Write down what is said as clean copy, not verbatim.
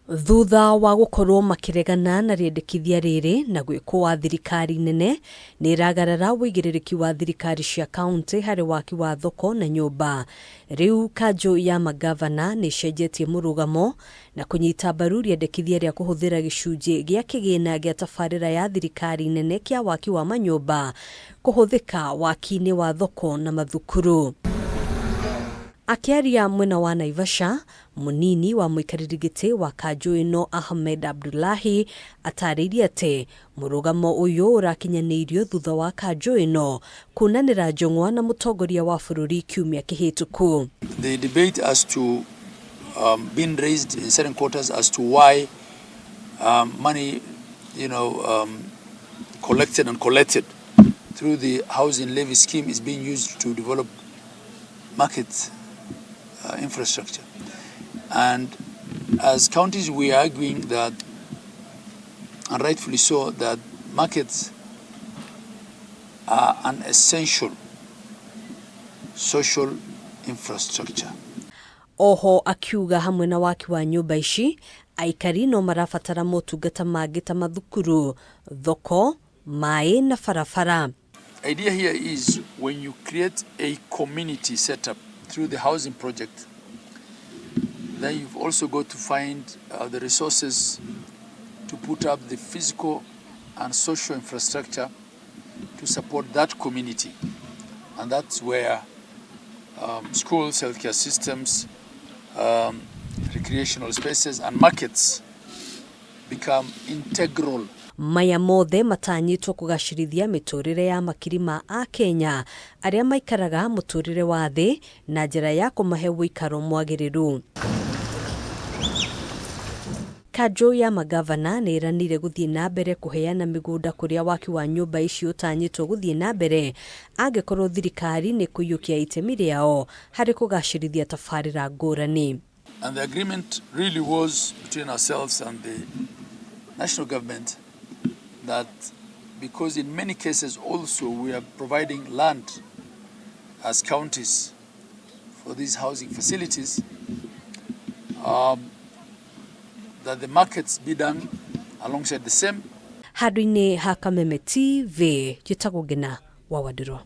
Thutha wa gukorwo makiregana na riendekithia riri na gwiko wa thirikari nene ni iragarara wigiririki wa thirikari cia county hari waki wa thoko na nyumba. Riu kanju ya Mangabana ni cenjetie murugamo na kunyita mbaru riendekithia ria kuhuthira gicunji gia kigina gia tabarira ya thirikari nene kia waki wa manyumba kuhuthika waki-ini wa thoko na mathukuru. Akiaria mwena wa Naivasha, munini wa muikariri giti wa kanju ino Ahmed Abdullahi atariria ati murugamo uyu urakinyaniirio thutha wa kanju ino kunanira njongwa na mutongoria wa bururi KIUMIA KIHITUKU. The debate as to been raised in certain quarters as to why money, collected and collected through the housing levy scheme is being used to develop market infrastructure. And as counties, we are arguing that, and rightfully so, that markets are an essential social infrastructure. Oho akiuga hamwe na waki wa nyumba ici aikari no marabatara motungata mangi ta mathukuru, thoko, mai na farafara. Idea here is when you create a community setup through the housing project, then you've also got to find the resources to put up the physical and social infrastructure to support that community. And that's where schools, healthcare systems, recreational spaces and markets become integral. Maya mothe matanyitwo kugacirithia miturire ya makiri ma a Kenya aria maikaraga muturire wa thi na njira ya kumahe wikaro mwagiriru. Kanju ya Mangabana ni iranire guthie na mbere kuheana migunda kuria waki wa nyumba ici utanyitwo guthie na mbere angekorwo thirikari ni kuyukia itemi riao hari kugacirithia tabarira ngurani. And the agreement really was between ourselves and the national government that because in many cases also we are providing land as counties for these housing facilities, that the markets be done alongside the same. Hadwini Hakameme TV, Jitagogena, Wawaduro.